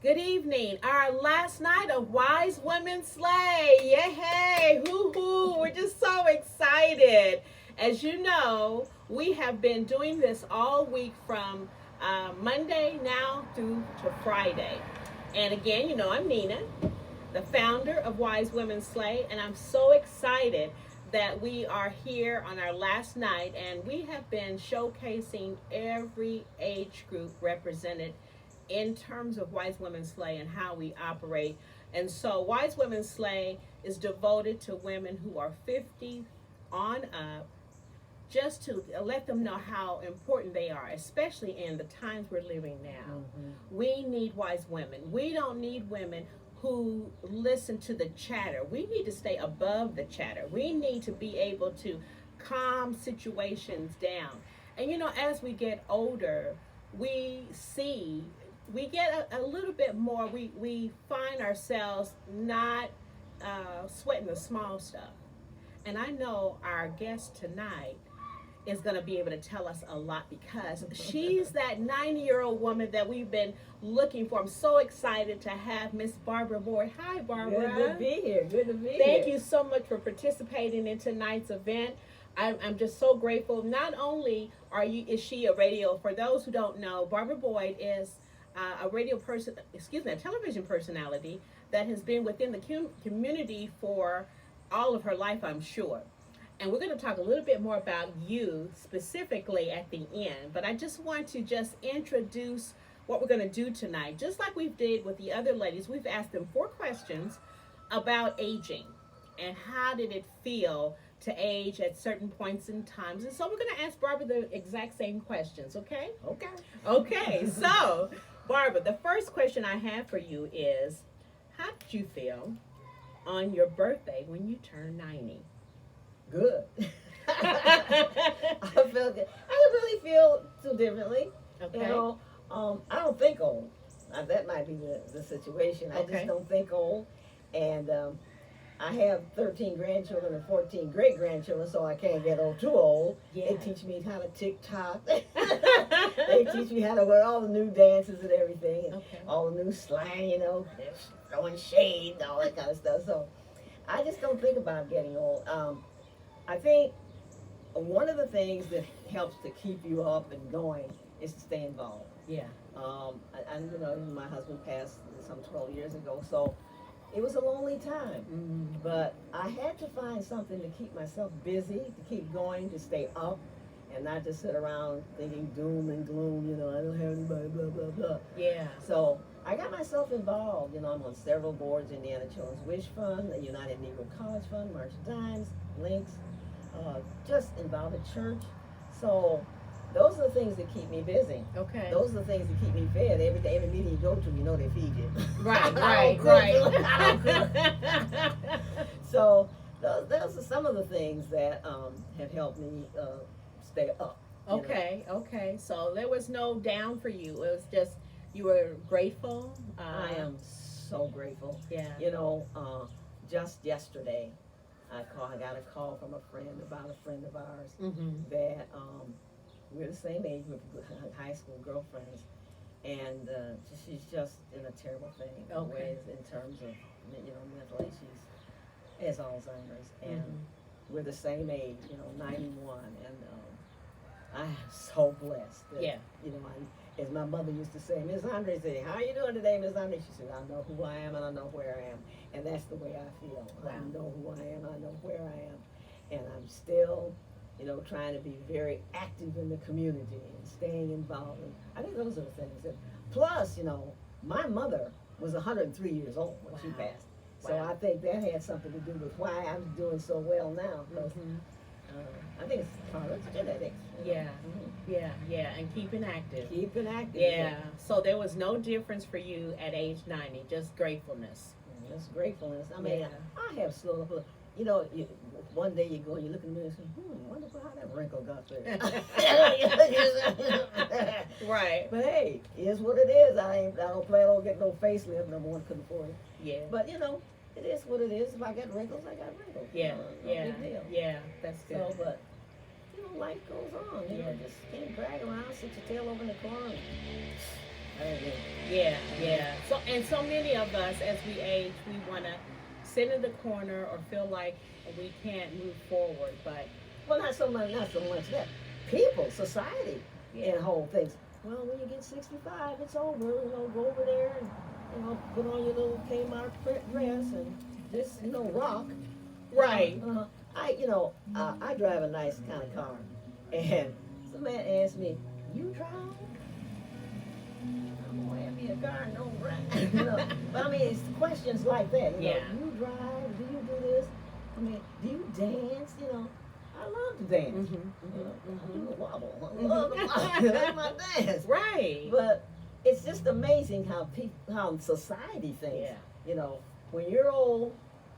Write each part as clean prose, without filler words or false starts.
Good evening. Our last night of Wise Women Slay. Yay! Hoo hoo! We're just so excited. As you know, we have been doing this all week from Monday now through to Friday. And again, I'm Nina, the founder of Wise Women Slay, and I'm so excited that we are here on our last night, and we have been showcasing every age group represented in terms of Wise Women Slay and how we operate. And so Wise Women Slay is devoted to women who are 50 on up, just to let them know how important they are, especially in the times we're living now. We need wise women. We don't need women who listen to the chatter. We need to stay above the chatter. We need to be able to calm situations down. And as we get older, we get a little bit more, we find ourselves not sweating the small stuff. And I know our guest tonight is going to be able to tell us a lot, because she's that 90-year-old woman that we've been looking for. I'm so excited to have Miss Barbara Boyd. Hi, Barbara. Good to be here. Good to be here. Thank you so much for participating in tonight's event. I'm just so grateful. Not only is she a radio, for those who don't know, Barbara Boyd is a television personality that has been within the community for all of her life, I'm sure. And we're going to talk a little bit more about you specifically at the end. But I just want to introduce what we're going to do tonight. Just like we did with the other ladies, we've asked them 4 questions about aging and how did it feel to age at certain points in times. And so we're going to ask Barbara the exact same questions, okay? Okay, so Barbara, the first question I have for you is, how did you feel on your birthday when you turned 90? Good. I feel good. I don't really feel too differently. Okay. I don't think old. That might be the situation. I Okay. just don't think old. And I have 13 grandchildren and 14 great-grandchildren, so I can't get too old. Yeah. They teach me how to TikTok. They teach me how to wear all the new dances and everything, and Okay. all the new slang, throwing shade and all that kind of stuff. So I just don't think about getting old. I think one of the things that helps to keep you up and going is to stay involved. Yeah. My husband passed some 12 years ago, so it was a lonely time. Mm-hmm. But I had to find something to keep myself busy, to keep going, to stay up, and not just sit around thinking doom and gloom, I don't have anybody, blah, blah, blah. Yeah. So I got myself involved. I'm on several boards: Indiana Children's Wish Fund, the United Negro College Fund, March of Dimes, Links, just involved at church. So those are the things that keep me busy. Okay. Those are the things that keep me fed. Every meeting you go to, they feed you. Right. So those are some of the things that have helped me stay up. Okay. So there was no down for you. It was just, you were grateful. I am so grateful. Yeah. Just yesterday, I got a call from a friend about a friend of ours Mm-hmm. that we're the same age, with high school girlfriends, and she's just in a terrible thing. Okay. Ways in terms of mentally, she has Alzheimer's, and we're the same age, 91, and I am so blessed. That, Yeah. as my mother used to say, Miss Andre said, "How are you doing today, Miss Andre?" She said, "I know who I am and I know where I am," and that's the way I feel. Wow. I know who I am, I know where I am, and I'm still trying to be very active in the community and staying involved. And I think those are the things. And plus, my mother was 103 years old when she Wow. passed. So Wow. I think that had something to do with why I'm doing so well now. Because I think it's genetics. Yeah. Mhm. Yeah. And keeping active. Keeping active. Yeah. So there was no difference for you at age 90, just gratefulness. Just gratefulness. I mean, Yeah. I have slowed up a little. One day you go and you look in the mirror and say, wonder how that wrinkle got there. Right. But hey, it is what it is. I don't plan on getting no facelift. Number one, couldn't afford it. Yeah. But it is what it is. If I got wrinkles, I got wrinkles. Yeah. No big deal. Yeah. That's good. So, but life goes on. Yeah. Just can't drag around, sit your tail over in the corner. I don't know. Yeah, yeah. So and so many of us, as we age, we want to sit in the corner or feel like we can't move forward. But Well, not so much that. People, society, yeah, and whole things. Well, when you get 65, it's over. You know, go over there and, put on your little Kmart print dress and just, rock. right. I drive a nice kind of car. And some man asked me, you drive? I'm gonna have me a car and don't drive. But I mean, it's questions like that. Yeah. You drive? Do you do this? I mean, do you dance? I love to dance. I do the wobble. I love the wobble. That's my dance. Right. But it's just amazing how society thinks. Yeah. When you're old,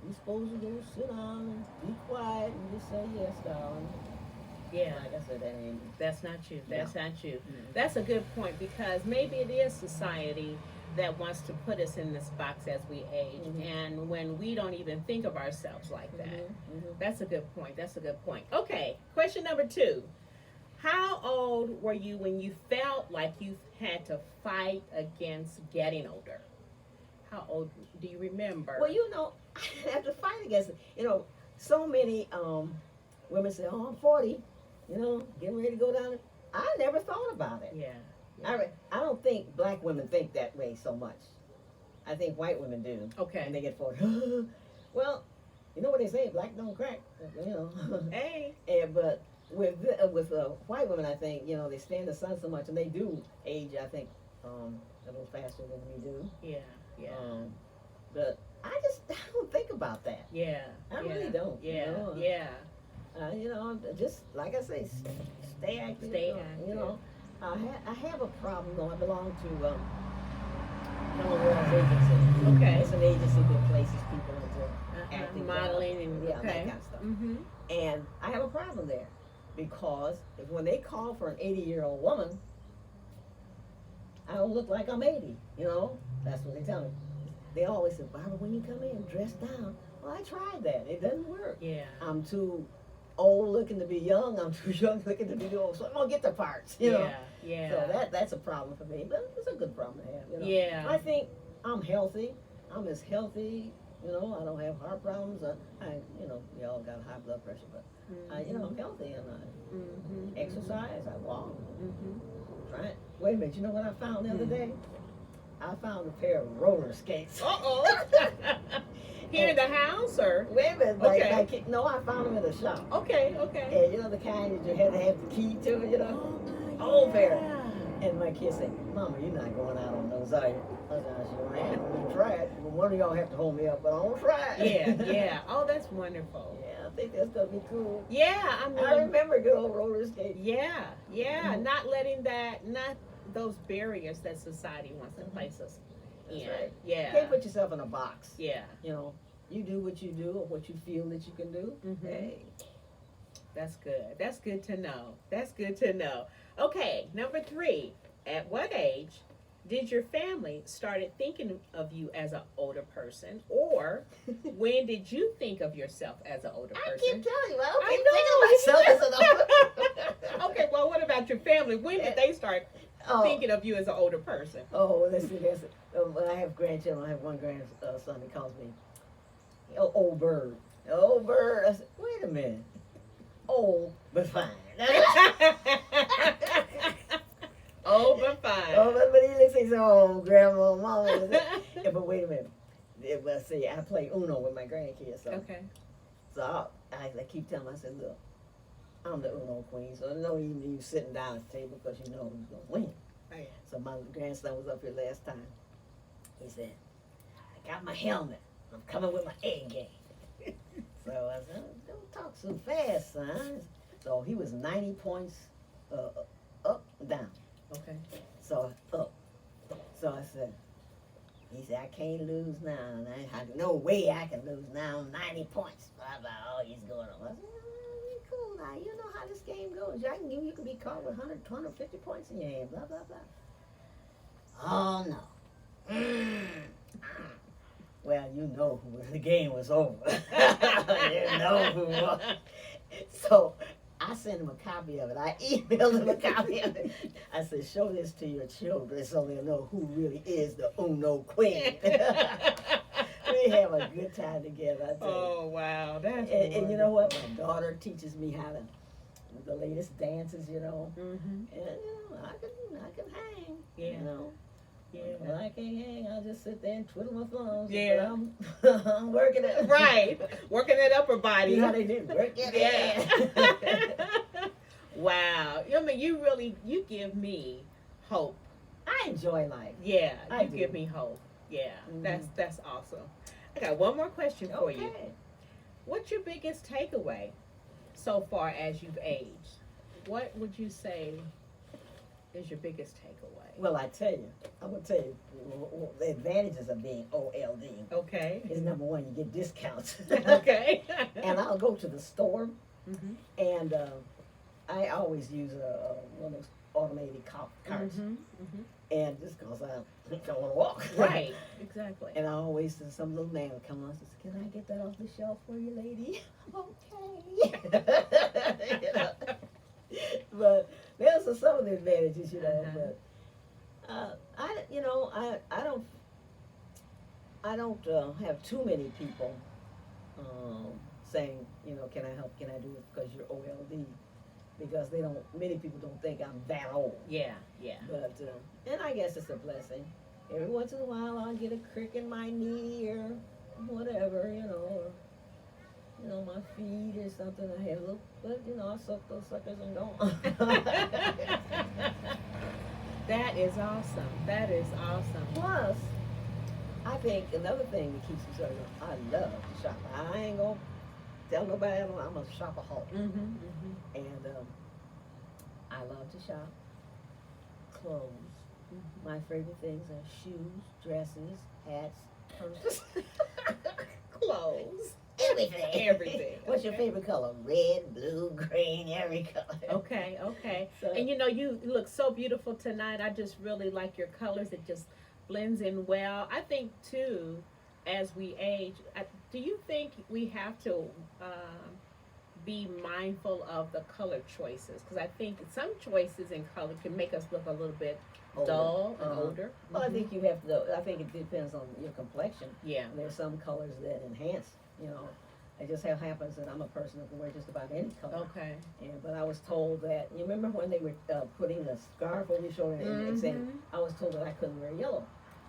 you're supposed to go sit down and be quiet and just say yes, darling. Yeah. Like I said, that ain't. That's not you. That's not you. Mhm. That's a good point because maybe it is society that wants to put us in this box as we age, and when we don't even think of ourselves like that. That's a good point. That's a good point. Okay, question number 2. How old were you when you felt like you had to fight against getting older? How old do you remember? Well, I have to fight against it. So many women say, "Oh, I'm 40, getting ready to go down." I never thought about it. Yeah. I don't think black women think that way so much. I think white women do. Okay. And they get 40. Well, you know what they say, black don't crack. Hey. But with white women, I think they stand in the sun so much, and they do age. I think a little faster than we do. Yeah. Yeah. But I don't think about that. Yeah. I really don't. Yeah. Yeah. Just like I say, stay active. Stay active. I have a problem though. I belong to Helen Well's agency. Okay. It's an agency that places people into acting, modeling, and that okay. kind of stuff. Mm-hmm. And I have a problem there because when they call for an 80-year-old woman, I don't look like I'm 80. That's what they tell me. They always say, Barbara, when you come in, dress down. Well, I tried that. It doesn't work. Yeah. I'm too old looking to be young. I'm too young looking to be old. So I'm gonna get the parts. Yeah. Yeah. So that's a problem for me, but it's a good problem to have. Yeah. I think I'm healthy. I'm as healthy. I don't have heart problems. We all got high blood pressure, but I'm healthy and I exercise. I walk. Right. Wait a minute. You know what I found the other day? I found a pair of roller skates. Uh-oh. Here in the house, or? Wait a minute. Okay. No, I found them in the shop. Okay. And the kind that you had to have the key to it, Old pair. And my kids say, Mama, you're not going out on those, are you? I said, I sure am. I'm going to try it. Well, one of y'all have to hold me up, but I'm going to try it. Yeah. Oh, that's wonderful. Yeah, I think that's going to be cool. Yeah, I remember good old roller skating. Yeah. Not letting not those barriers that society wants to place us in. That's right. Yeah. You can't put yourself in a box. Yeah. You do what you do or what you feel that you can do. Hey. That's good. That's good to know. Okay, number 3. At what age did your family started thinking of you as an older person, or when did you think of yourself as an older person? I keep telling you, I don't think of myself as an older person. Okay, well, what about your family? When did they start thinking of you as an older person? Oh, well, let's see. When I have grandchildren, I have one grandson that calls me old bird. Old bird. I said, wait a minute. Old, but fine. Old, but fine. But he looks and says, oh, grandma, mama. Yeah, but wait a minute. Well, see, I play Uno with my grandkids. Okay. So I keep telling them, I said, look, I'm the Uno queen, so no even you sitting down at the table because you know who's going to win. Oh, yeah. So my grandson was up here last time. He said, I got my helmet. I'm coming with my A game. So I said, don't talk so fast, son. So he was 90 points up, down. Okay. So up. So I said, he said, I can't lose now. And no way I can lose now. 90 points. Blah, blah, oh, he's going on. I said, cool now. You know how this game goes. You can be caught with 100, 250 points in your hand. Blah, blah, blah. Oh, no. Well, you know the game was over. You know who won. So I sent him a copy of it. I emailed him a copy of it. I said, show this to your children so they'll know who really is the Uno Queen. We have a good time together, I tell you. Oh, wow. That's And you know what? My daughter teaches me how to, the latest dances, you know. Mm-hmm. And, you know, I can hang, Yeah. you know. Yeah. When I can't hang, I'll just sit there and twiddle my thumbs. Yeah. But I'm working it. Right. Working that upper body. You know how they do? Work it. Yeah. Wow. I mean, you give me hope. I enjoy life. Yeah. I You do. give me hope. Yeah. Mhm. That's awesome. I got one more question for you. Okay. What's your biggest takeaway so far as you've aged? What would you say is your biggest takeaway? Well, I'm going to tell you, the advantages of being OLD Okay. is number one, you get discounts. Okay. And I'll go to the store, Mm-hmm. and I always use one of those automated carts. Mm-hmm. Mm-hmm. And just because I don't want to walk. Right. Exactly. And I always, some little man would come on and says, can I get that off the shelf for you, lady? Okay. You know? But there's some of the advantages, you know, Uh-huh. but I don't have too many people saying, you know, can I help, can I do it because you're OLD? Because many people don't think I'm that old. Yeah. Yeah. But, and I guess it's a blessing. Every once in a while I'll get a crick in my knee or whatever, you know, or, you know, my feet or something. I have a little, but, you know, I suck those suckers and gone. That is awesome. That is awesome. Plus, I think another thing that keeps me serving, I love to shop. I ain't gonna tell nobody I'm a shopaholic. Mm-hmm. Mm-hmm. And I love to shop. Clothes. My favorite things are shoes, dresses, hats, purses. Clothes. Everything. Everything. What's your Okay. favorite color? Red, blue, green, every color. Okay, okay. So, And you know, you look so beautiful tonight. I just really like your colors. It just blends in well. I think, too, as we age, do you think we have to be mindful of the color choices? Because I think some choices in color can make us look a little bit older. dull and Uh-huh. older. Well, I think you have to, I think it depends on your complexion. Yeah. There's some colors that enhance, you know. It just happens that I'm a person that can wear just about any color. Okay. But I was told that, you remember when they were putting a scarf over your shoulder and saying, I was told that I couldn't wear yellow.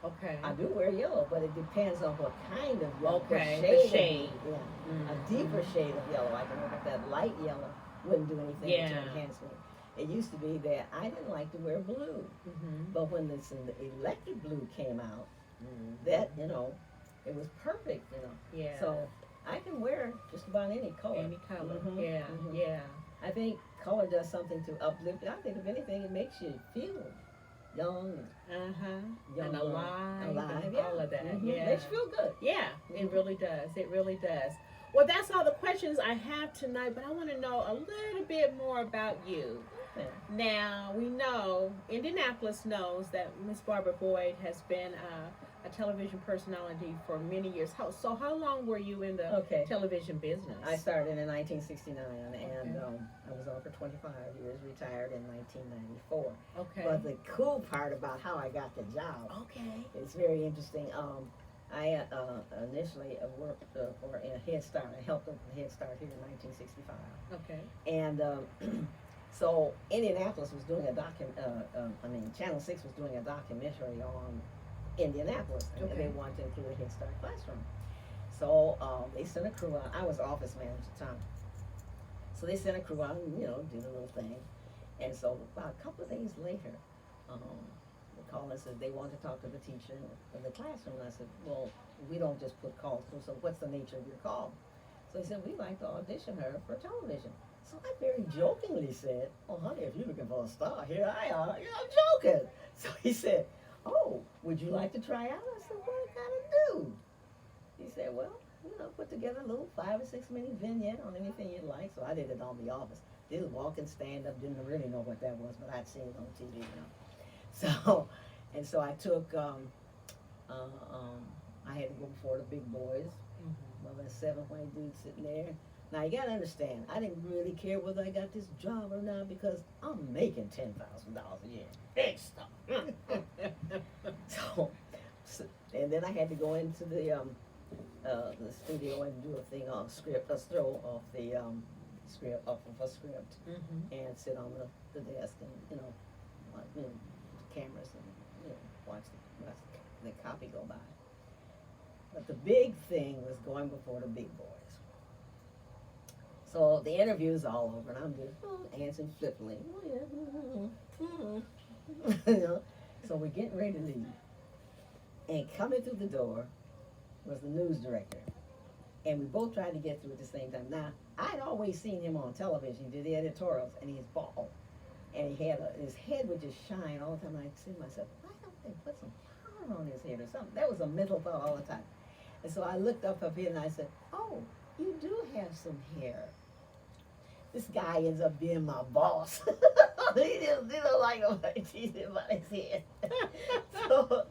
Okay. I do wear yellow, but it depends on what kind of yellow. Okay, The the shade. shade. Yeah. Mm. A deeper shade of yellow. I can wear that light yellow. Wouldn't do anything Yeah. to enhance me. It used to be that I didn't like to wear blue. Mm-hmm. But when this electric blue came out, that, you know, it was perfect, you know. Yeah. So I can wear just about any color. Any color. Mhm, Yeah. mhm. Yeah. I think color does something to uplift. I think if anything, it makes you feel young, Uh-huh. young And alive. alive, And yeah. all of that. Mhm. Yeah. Makes you feel good. Yeah, it Mhm. really does. It really does. Well, that's all the questions I have tonight, but I want to know a little bit more about you. Okay. Now, we know, Indianapolis knows that Miss Barbara Boyd has been a television personality for many years. So how long were you in the Okay. television business? I started in 1969, and Okay. I was on for 25 years, retired in 1994. Okay. But the cool part about how I got the job, Okay. it's very interesting. I initially worked for a Head Start. I helped with Head Start here in 1965. Okay. And so Indianapolis was doing Channel 6 was doing a documentary on Indianapolis, and Okay. they wanted to include a Head Start classroom. So they sent a crew out. I was office manager at the time. So they sent a crew out and, you know, did a little thing. And so about a couple of days later, they called and said they wanted to talk to the teacher in the classroom. And I said, well, we don't just put calls through, so what's the nature of your call? So he said, we'd like to audition her for television. So I very jokingly said, oh, honey, if you're looking for a star, here I are. You know, I'm joking. So he said, oh, would you like to try out? I said, what I gotta do? He said, well, you know, put together a little 5 or 6 minute vignette on anything you'd like. So I did it on The Office. Did a walk and stand up, didn't really know what that was, but I'd seen it on TV, you know. So, and so I took, I had to go before the big boys. Well, there's 7 white dudes sitting there. Now you gotta understand, I didn't really care whether I got this job or not because I'm making $10,000 a year. Big stuff. so, and then I had to go into the studio and do a thing on script, a throw off the script, off of a script, and sit on the desk and watch, cameras and watch the copy go by. But the big thing was going before the big boys. So the interview's all over, and I'm just answering flippantly. So we're getting ready to leave, and coming through the door was the news director, and we both tried to get through at the same time. Now I'd always seen him on television. He did the editorials, and he's bald, and he had his head would just shine all the time. And I'd say to myself, why don't they put some powder on his head or something? That was a mental thought all the time. And so I looked up here and I said, oh, you do have some hair. This guy ends up being my boss. He didn't like him teasing about his head. So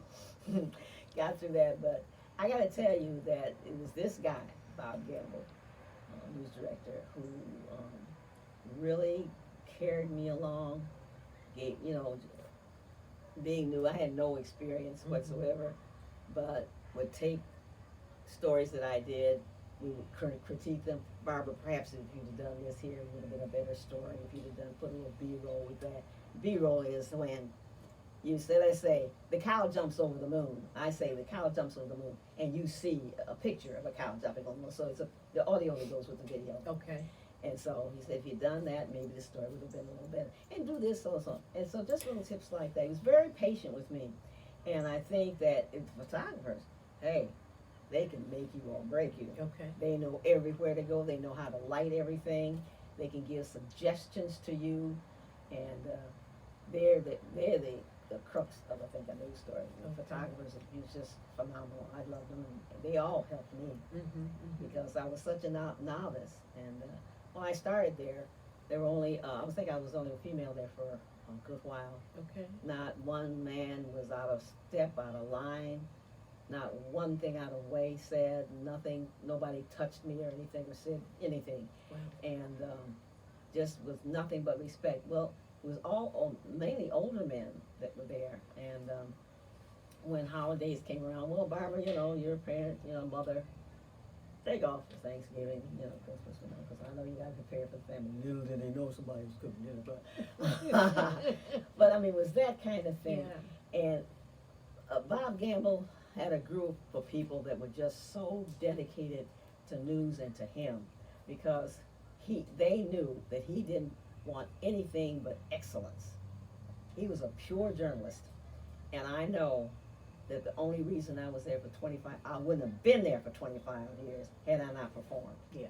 got through that, but I gotta tell you that it was this guy, Bob Gamble, news director, who really carried me along. Being new, I had no experience whatsoever, but would take stories that I did, we would critique them. Barbara, perhaps if you'd have done this here, it would have been a better story. If you'd have put a little B-roll with that. B-roll is when you say, let's say, the cow jumps over the moon. I say the cow jumps over the moon, and you see a picture of a cow jumping over the moon. So the audio that goes with the video. Okay. And so he said, if you'd done that, maybe the story would have been a little better. And do this, so. And so just little tips like that. He was very patient with me. And I think that photographers, hey, they can make you or break you. Okay. They know everywhere to go. They know how to light everything. They can give suggestions to you. And they're the crux of, I think, a news story. The photographers, it's just phenomenal. I love them. And they all helped me because I was such a novice. And when I started there were only, I was only a female there for a good while. Okay. Not one man was out of step, out of line. Not one thing out of way said, nothing, nobody touched me or anything or said anything. Wow. And just with nothing but respect. Well, it was all mainly older men that were there. And when holidays came around, well, Barbara, you're a parent, mother, take off for Thanksgiving, Christmas, because I know you got to prepare for the family. Little did they know somebody was cooking dinner, but I mean, it was that kind of thing. Yeah. And Bob Gamble had a group of people that were just so dedicated to news and to him, because they knew that he didn't want anything but excellence. He was a pure journalist, and I know that the only reason I was there for 25, I wouldn't have been there for 25 years had I not performed. Yeah.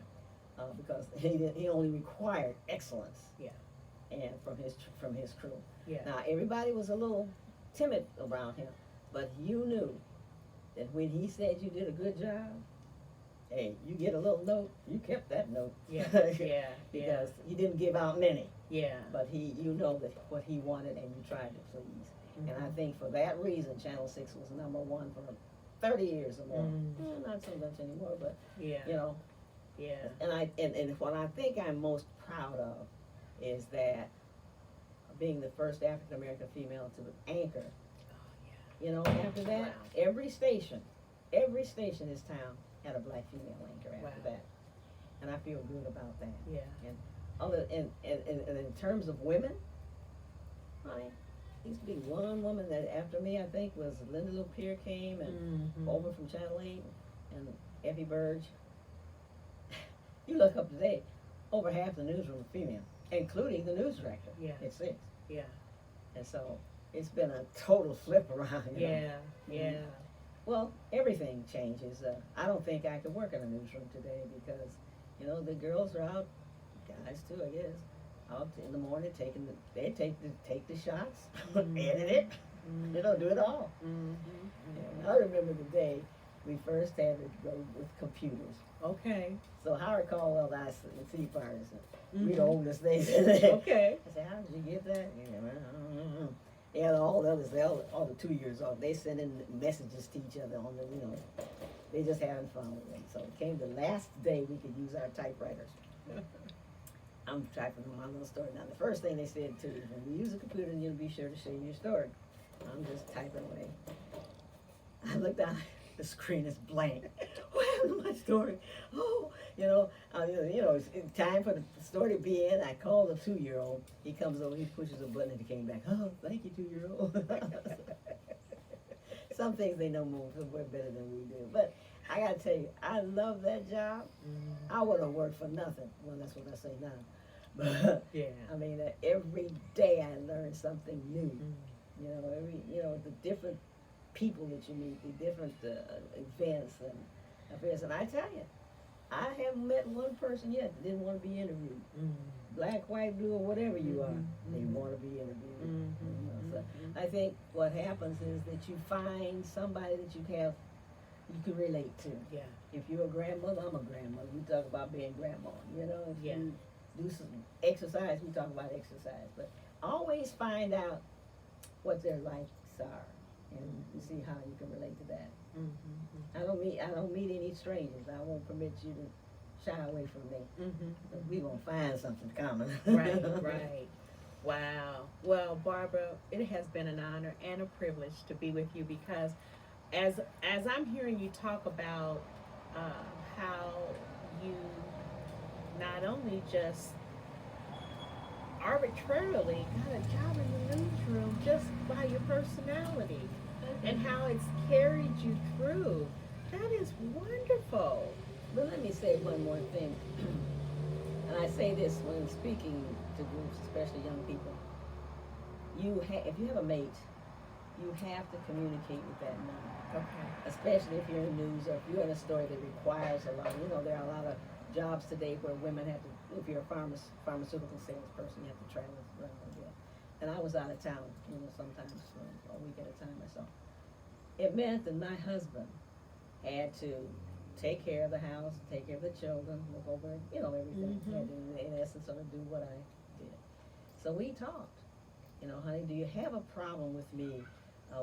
Because he only required excellence. Yeah. And from his crew. Yeah. Now everybody was a little timid around him, but you knew that when he said you did a good job, hey, you get a little note, you kept that note. Yeah. Yeah. Because he didn't give out many. Yeah. But you know that what he wanted, and you tried to please. And I think for that reason, Channel 6 was number one for 30 years or more. Not so much anymore, but Yeah. Yeah. And what I think I'm most proud of is that being the first African American female to anchor. After that, Wow. every station in this town had a black female anchor after that. And I feel good about that. Yeah. And in terms of women, honey, used to be one woman that after me, I think, was Linda Lupierre came and over from Channel 8 and Effie Burge. You look up today, over half the newsroom is female, including the news director. Yeah. It's 6. Yeah. And so it's been a total flip around. Yeah. Yeah. Well, everything changes. I don't think I could work in a newsroom today because, the girls are out, guys too, I guess, out in the morning they take the shots, edit it, do it all. I remember the day we first had to go with computers. Okay. So Howard Caldwell, the sea partisan, we the oldest days in there. Okay. I said, how did you get that? Yeah, all the others, all the 2 years old, they send in messages to each other on the, They just having fun with it. So it came the last day we could use our typewriters. I'm typing my little story. Now, the first thing they said to me, when we use a computer, you'll be sure to share your story. I'm just typing away. I look down, the screen is blank. What happened to my story? Oh, it's time for the story to be in. I called a 2-year-old. He comes over, he pushes a button, and he came back. Oh, thank you, 2-year-old. Some things they know more better than we do. But I gotta tell you, I love that job. Mm-hmm. I wouldn't have worked for nothing. Well, that's what I say now. But Yeah. I mean, every day I learn something new. Mm-hmm. The different people that you meet, the different events and affairs. And I tell you, I haven't met one person yet that didn't want to be interviewed. Mm-hmm. Black, white, blue, or whatever you are, they Mhm. want to be interviewed. Mm-hmm. So I think what happens is that you find somebody that you can relate to. Yeah. If you're a grandmother, I'm a grandmother. We talk about being grandma. If Yeah. you do some exercise, we talk about exercise. But always find out what their likes are, and you see how you can relate to that. Mm-hmm. I don't meet any strangers. I won't permit you to shy away from me. Mm-hmm. But we gonna find something common. Right. Wow. Well, Barbara, it has been an honor and a privilege to be with you because as I'm hearing you talk about how you not only just arbitrarily got a job in the newsroom just by your personality and how it's carried you through, that is wonderful. But let me say one more thing, and I say this when speaking to groups, especially young people. If you have a mate, you have to communicate with that mate. Okay. Especially if you're in news or if you're in a story that requires a lot. There are a lot of jobs today where women have to, if you're a pharmaceutical salesperson, you have to travel around a bit. And I was out of town, sometimes for a week at a time or so. It meant that my husband had to take care of the house, take care of the children, look over, everything. Mhm. Had to, in essence, sort of do what I did. So we talked. Honey, do you have a problem with me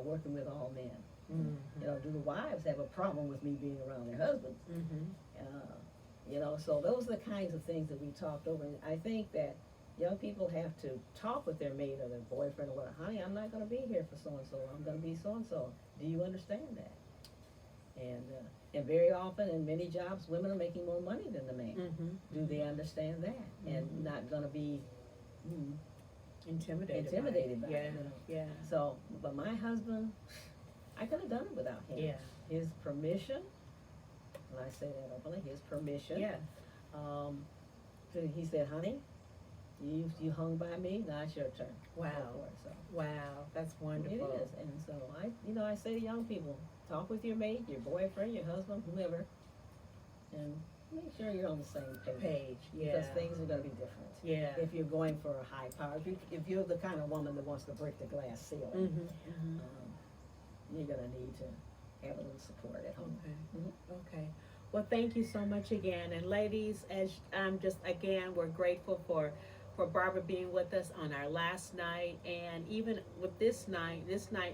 working with all men? Mm-hmm. Do the wives have a problem with me being around their husbands? Mm-hmm. So those are the kinds of things that we talked over. And I think that young people have to talk with their mate or their boyfriend or whatever. Honey, I'm not going to be here for so-and-so. I'm going to be so-and-so. Do you understand that? And very often in many jobs, women are making more money than the man. Mm-hmm. Do they understand that? And Mhm. not going to be Intimidated by yeah. it. Yeah. So, but my husband, I could have done it without him. Yeah. His permission, and I say that openly, his permission. Yeah. He said, honey, you hung by me, now it's your turn. Wow. Go for it. So Wow. That's wonderful. it is. And so I say to young people, talk with your mate, your boyfriend, your husband, whoever, and make sure you're on the same page. Yeah. Because things are going to be different. Yeah. If you're going for a high power, if you're the kind of woman that wants to break the glass ceiling, Mm-hmm. Mm-hmm. you're going to need to have a little support at home. Okay. Okay. Well, thank you so much again. And ladies, as we're grateful for Barbara being with us on our last night. And even with this night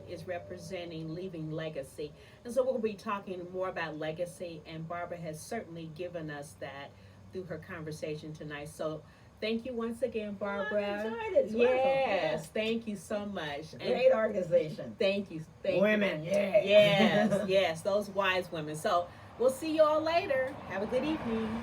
is representing leaving legacy. And so we'll be talking more about legacy. And Barbara has certainly given us that through her conversation tonight. So thank you once again, Barbara. I enjoyed it. It's Yes. Thank you so much. Great organization. Thank you. Women, yeah. Yes, yes, those wise women. So we'll see you all later. Have a good evening.